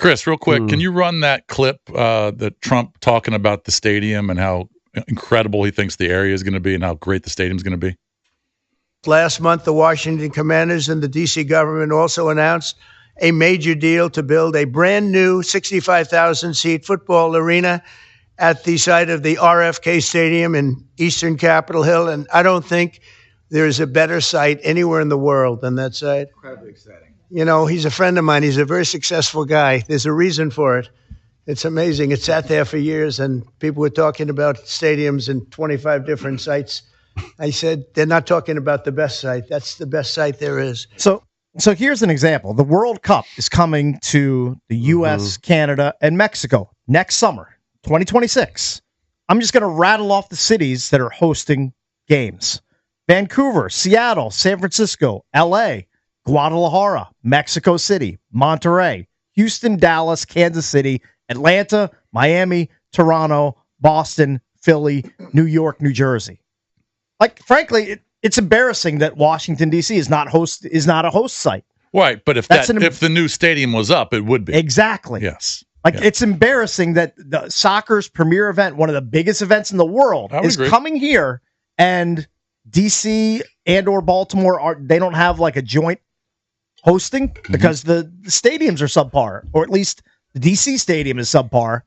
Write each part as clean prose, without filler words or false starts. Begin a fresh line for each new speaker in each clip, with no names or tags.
Chris, real quick, can you run that clip that Trump talking about the stadium and how incredible he thinks the area is going to be and how great the stadium is going to be?
Last month, the Washington Commanders and the D.C. government also announced a major deal to build a brand new 65,000-seat football arena at the site of the RFK Stadium in eastern Capitol Hill. And I don't think there is a better site anywhere in the world than that site.
Incredibly exciting.
You know, he's a friend of mine. He's a very successful guy. There's a reason for it. It's amazing. It sat there for years, and people were talking about stadiums in 25 different sites. I said, they're not talking about the best site. That's the best site there is.
So here's an example. The World Cup is coming to the U.S., Canada, and Mexico next summer, 2026. I'm just going to rattle off the cities that are hosting games. Vancouver, Seattle, San Francisco, L.A., Guadalajara, Mexico City, Monterrey, Houston, Dallas, Kansas City, Atlanta, Miami, Toronto, Boston, Philly, New York, New Jersey. Like, frankly, it's embarrassing that Washington, D.C. is not a host site.
Right, but if the new stadium was up, it would be.
Exactly.
Yes.
It's embarrassing that the soccer's premier event, one of the biggest events in the world, is coming here, and D.C. and or Baltimore they don't have like a joint hosting because the stadiums are subpar, or at least the D.C. stadium is subpar.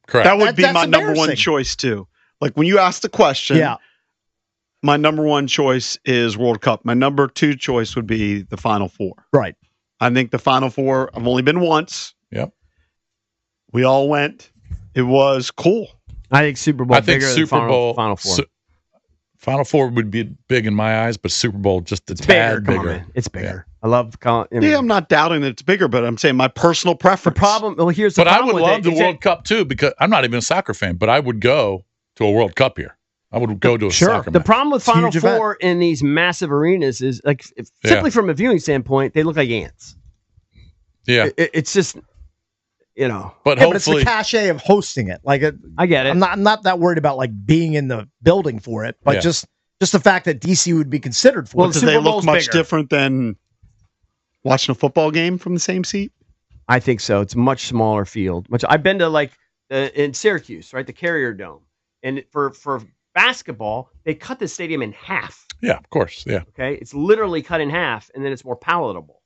Correct.
That would be my number one choice too. Like when you ask the question, my number one choice is World Cup. My number two choice would be the Final Four.
Right.
I think the Final Four, I've only been once.
Yep.
We all went. It was cool.
I think Super Bowl bigger than Final Four.
Final Four would be big in my eyes, but Super Bowl just a tad bigger.
Come on, man. It's bigger.
Yeah.
I love.
I'm not doubting that it's bigger, but I'm saying my personal preference.
The problem. Well, here's the
but
problem.
I would love the World Cup too, because I'm not even a soccer fan, but I would go to a World Cup here. I would go to a soccer match.
The problem with Final Four in these massive arenas is simply from a viewing standpoint, they look like ants.
Yeah,
it's just.
But it's the cachet of hosting it. Like,
I get it.
I'm not that worried about like being in the building for it, but just the fact that DC would be considered for it.
Well, do they look much different than watching a football game from the same seat?
I think so. It's a much smaller field. I've been to in Syracuse, right, the Carrier Dome, and for basketball they cut the stadium in half.
Yeah, of course. Yeah.
Okay, it's literally cut in half, and then it's more palatable.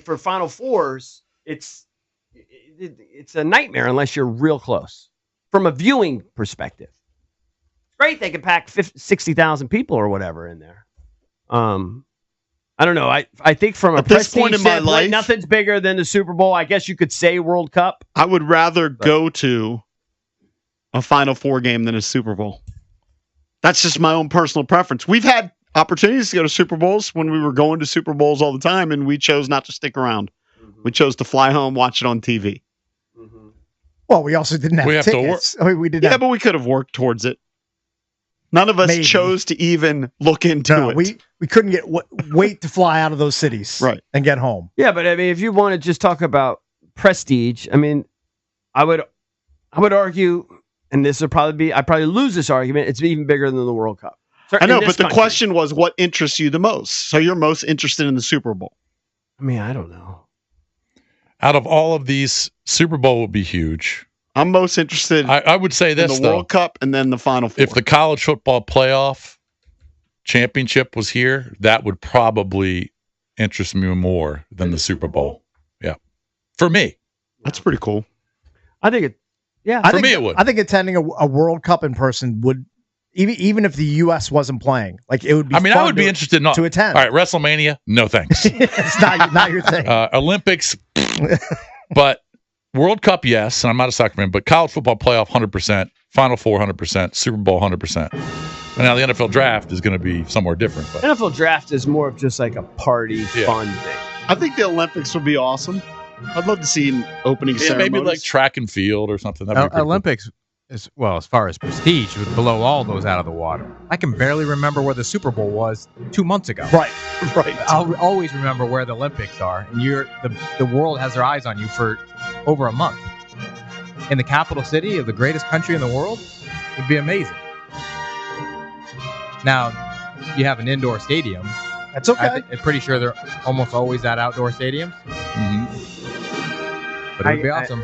For Final Fours, it's a nightmare unless you're real close from a viewing perspective. It's great they can pack 60,000 people or whatever in there. I don't know. I think from
at this point in my life,
nothing's bigger than the Super Bowl. I guess you could say World Cup.
I would rather go to a Final Four game than a Super Bowl. That's just my own personal preference. We've had opportunities to go to Super Bowls when we were going to Super Bowls all the time, and we chose not to stick around. We chose to fly home, watch it on TV.
Well, we also didn't have tickets. We did.
Yeah, but we could have worked towards it. None of us chose to even look into it.
We couldn't wait to fly out of those cities and get home.
Yeah, but I mean, if you want to just talk about prestige, I mean, I would argue, and this would probably be, I'd probably lose this argument, it's even bigger than the World Cup.
I know, but the question was, what interests you the most? So you're most interested in the Super Bowl.
I mean, I don't know.
Out of all of these, Super Bowl would be huge.
I'm most interested.
I would say this,
in the World Cup and then the Final Four.
If the college football playoff championship was here, that would probably interest me more than the Super Bowl. Yeah, for me,
that's pretty cool.
I think it. Yeah,
for me it would.
I think attending a World Cup in person would, even if the U.S. wasn't playing, like it would be.
I mean, I would be interested to attend. All right, WrestleMania, no thanks.
It's not your thing.
Olympics, but World Cup, yes. And I'm not a soccer fan, but college football playoff, 100%. Final Four, 100%. Super Bowl, 100%. And now the NFL draft is going to be somewhere different. But
NFL draft is more of just like a party, fun thing.
I think the Olympics would be awesome. I'd love to see an opening ceremony.
Maybe like track and field or something.
Olympics, as far as prestige, would blow all those out of the water. I can barely remember where the Super Bowl was 2 months ago.
Right.
I'll always remember where the Olympics are, and the world has their eyes on you for over a month. In the capital city of the greatest country in the world would be amazing. Now, you have an indoor stadium.
That's okay.
I'm pretty sure they're almost always at outdoor stadiums.
Mm-hmm.
But it would be awesome.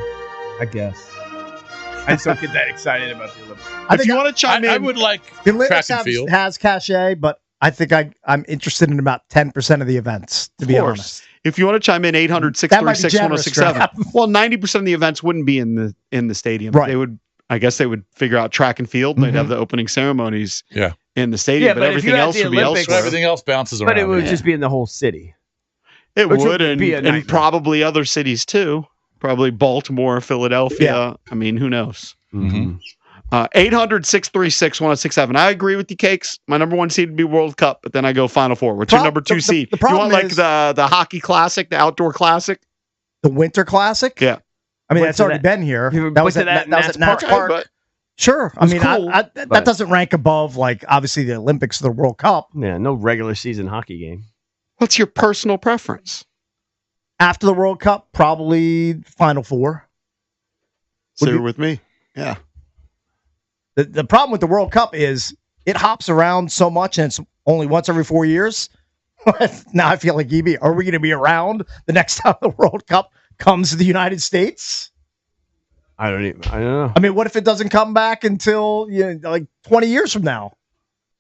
I guess. I just don't get that excited about the Olympics.
If you want to chime
I
in,
would like
The
track
Olympics
and field.
has cachet, but I think I'm interested in about 10% of the events, to be honest.
if you want to chime in, 800-636-1067. Well, 90% of the events wouldn't be in the stadium.
Right.
They would. I guess they would figure out track and field. They'd have the opening ceremonies.
Yeah.
In the stadium,
Yeah,
but
but if
everything
you had
else
the
would be
Olympics-
So
elsewhere.
everything else bounces around.
But it would
yeah.
just be in the whole city.
It
Which
would,
would be a
and
nightmare.
probably other cities too. Probably Baltimore, Philadelphia.
Yeah.
I mean, who knows?
Mhm.
800-636-1067. I agree with you, Cakes. My number one seed would be World Cup, but then I go Final Four. What's your number two seed?
the
You
problem
want like
is-
the hockey classic, the outdoor classic?
The Winter Classic?
Yeah.
I mean,
Went
that's
to
already
that-
been here.
You
That was
went to
at
that
that was at
Nats
Nats
Park?
Park.
But
Sure. I
was
mean,
cool,
that
but-
doesn't rank above, like, obviously the Olympics or the World Cup.
Yeah, no regular season hockey game.
what's your personal preference?
After the World Cup, probably Final Four.
So
Would
you're
you-
with me? Yeah.
The problem with the World Cup is it hops around so much and it's only once every 4 years. Now I feel like, EB, are we going to be around the next time the World Cup comes to the United States?
I don't know.
I mean, what if it doesn't come back until like 20 years from now?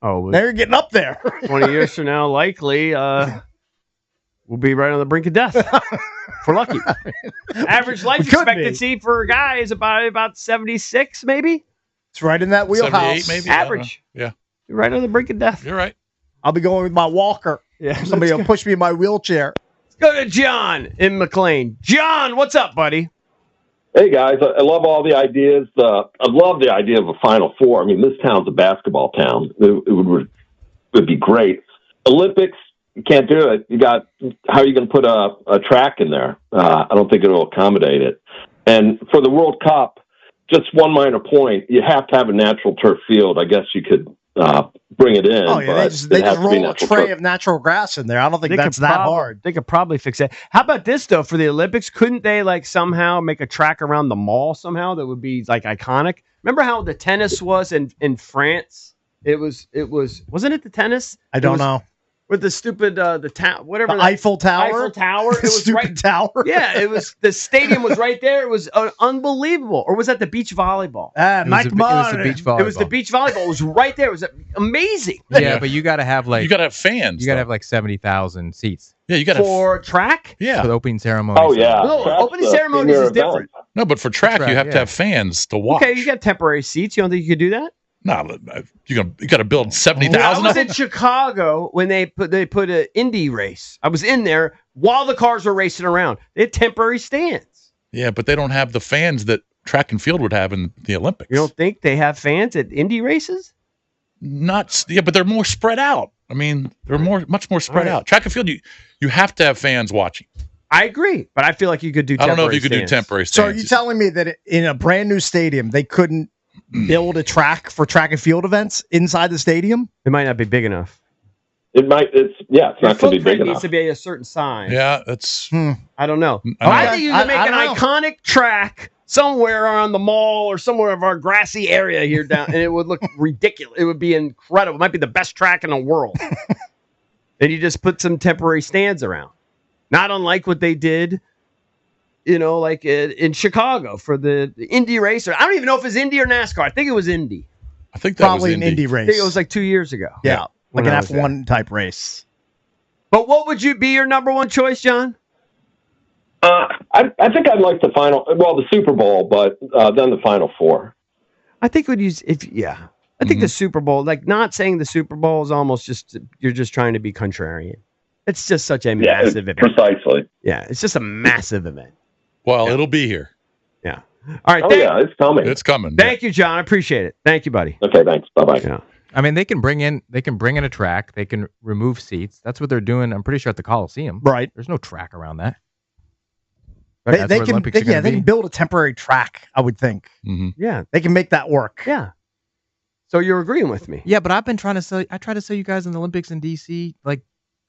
Oh,
Now you're getting up there.
20 years from now, likely, we'll be right on the brink of death. If we're lucky. Average life
We could be.
expectancy for a guy is about 76, maybe.
It's right in that wheelhouse.
78 maybe?
Average.
Yeah.
You're right on the brink of death.
You're right.
I'll be going with my walker.
Yeah.
Somebody will push me in my wheelchair.
Let's go to John in McLean. John, what's up, buddy?
Hey guys, I love all the ideas. I love the idea of a Final Four. I mean, this town's a basketball town. It would be great. Olympics, you can't do it. How are you going to put a track in there? I don't think it'll accommodate it. And for the World Cup, just one minor point: you have to have a natural turf field. I guess you could bring it in.
Oh, yeah. They
but
just
it has to be
roll a
natural
tray
turf.
of natural grass in there. I don't think
They
that's
could
that
prob-
hard.
They could probably fix that. How about this though? For the Olympics, couldn't they like somehow make a track around the mall somehow that would be like iconic? Remember how the tennis was in France? It was wasn't it the tennis?
I don't know.
With the stupid the town whatever
The
that-
Eiffel Tower?
Eiffel Tower. It
The
was
stupid
right.
tower?
Yeah, it was. The stadium was right there. It was unbelievable. Or was that the beach volleyball?
Ah,
It was
Mike
the- it was the
Munn.
beach volleyball.
It was the beach volleyball. It was right there. It was amazing.
Yeah, but you got to have like
You got to have fans.
you got to
though.
have like 70,000 seats
Yeah, you got to.
For track?
Yeah.
for the opening ceremony.
Oh yeah,
No,
Track's
opening
the
ceremonies
premier
is different.
event.
No, but for track,
Track,
you have
yeah.
to have fans to watch.
Okay, you got temporary seats. You don't think you could do that?
No, you got to build
When I
70,000
was
of them.
in Chicago when they put an Indy race. I was in there while the cars were racing around. They had temporary stands.
Yeah, but they don't have the fans that track and field would have in the Olympics.
You don't think they have fans at Indy races?
But they're more spread out. I mean, they're much more spread
All right.
out. Track and field, you have to have fans watching.
I agree, but I feel like you could do.
I don't know if
temporary
you could do
stands.
temporary
So
stands.
are you telling me that in a brand new stadium, they couldn't build a track for track and field events inside the stadium?
It might not be big enough.
It's not
Your
going to be
footprint
big
needs
enough.
to be a certain size.
Yeah, that's.
I don't know.
I know.
I think you can make
I
an
don't know.
iconic track somewhere on the mall or somewhere of our grassy area here down, and it would look ridiculous. It would be incredible. It might be the best track in the world. And you just put some temporary stands around, not unlike what they did, like in Chicago for the Indy racer. I don't even know if it was Indy or NASCAR. I think it was Indy.
I think that
Probably
was
an
Indy.
Indy
I
race.
think it was like 2 years ago.
yeah, like
when
an
I was there.
F1 type race.
But what would you be your number one choice, John?
I think I'd like the Super Bowl, but then the Final Four.
I think would use I think the Super Bowl, like not saying the Super Bowl is almost just you're just trying to be contrarian. It's just such a massive event.
Precisely.
Yeah, it's just a massive event.
Well, it'll be here.
Yeah. All right.
Oh yeah, it's coming.
It's coming.
Thank you, John. I appreciate it. Thank you, buddy.
Okay, thanks. Bye bye.
Yeah.
I mean, they can bring in a track. They can remove seats. That's what they're doing. I'm pretty sure at the Coliseum.
Right.
There's no track around that.
They
That's where the
can,
Olympics are gonna
they
be.
can build a temporary track, I would think.
hmm
Yeah.
They can make that work.
Yeah. So you're agreeing with me?
Yeah, but I've been trying to sell. I tried to sell you guys in the Olympics in DC like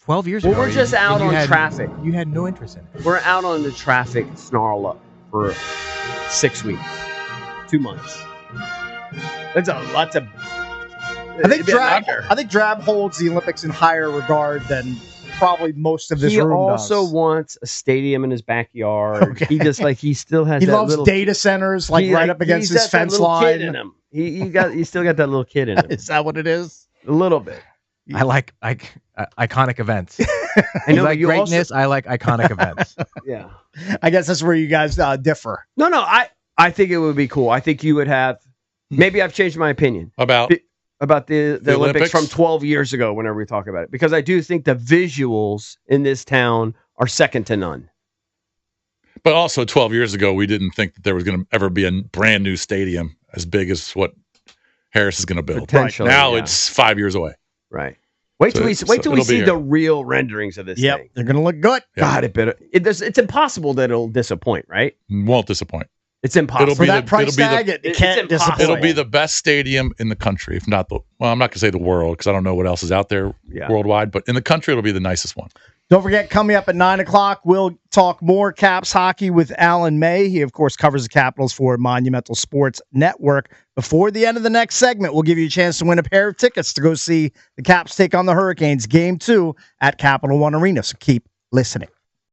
12 years
Well,
ago.
we're just out
and you
on
had-
traffic.
You had no interest in it.
We're out on the traffic snarl up for 6 weeks, 2 months. That's a lots of.
I think Drab holds the Olympics in higher regard than probably most of this
He
room
also
does.
wants a stadium in his backyard.
Okay.
He just he still has
He
that
loves
little
data centers, like right up against
he's
his
got that
fence
little
line.
Kid in him. He still got that little kid in him.
Is that what it is?
A little bit.
I like iconic events.
I know,
You like
but you
greatness. I like iconic events.
Yeah.
I guess that's where you guys differ.
No. I think it would be cool. I think you would have. Maybe I've changed my opinion
About
the Olympics
Olympics?
from 12 years ago. Whenever we talk about it, because I do think the visuals in this town are second to none.
But also 12 years ago, we didn't think that there was going to ever be a brand new stadium as big as what Harris is going to build.
Potentially,
Now
yeah.
it's 5 years away.
Right. Wait till we
it'll be
see
here.
the real renderings of this
Yep,
thing.
they're going to look good.
Yeah.
God, it's impossible that it'll disappoint, right?
Won't disappoint.
It's impossible.
It'll
For
be
that price
it'll be
tag,
the-
it
it's
can't
impossible.
disappoint.
It'll be the best stadium in the country, if not I'm not going to say the world because I don't know what else is out there worldwide, but in the country, it'll be the nicest one.
Don't forget, coming up at 9 o'clock, we'll talk more Caps hockey with Alan May. He, of course, covers the Capitals for Monumental Sports Network. Before the end of the next segment, we'll give you a chance to win a pair of tickets to go see the Caps take on the Hurricanes Game 2 at Capital One Arena. So keep listening.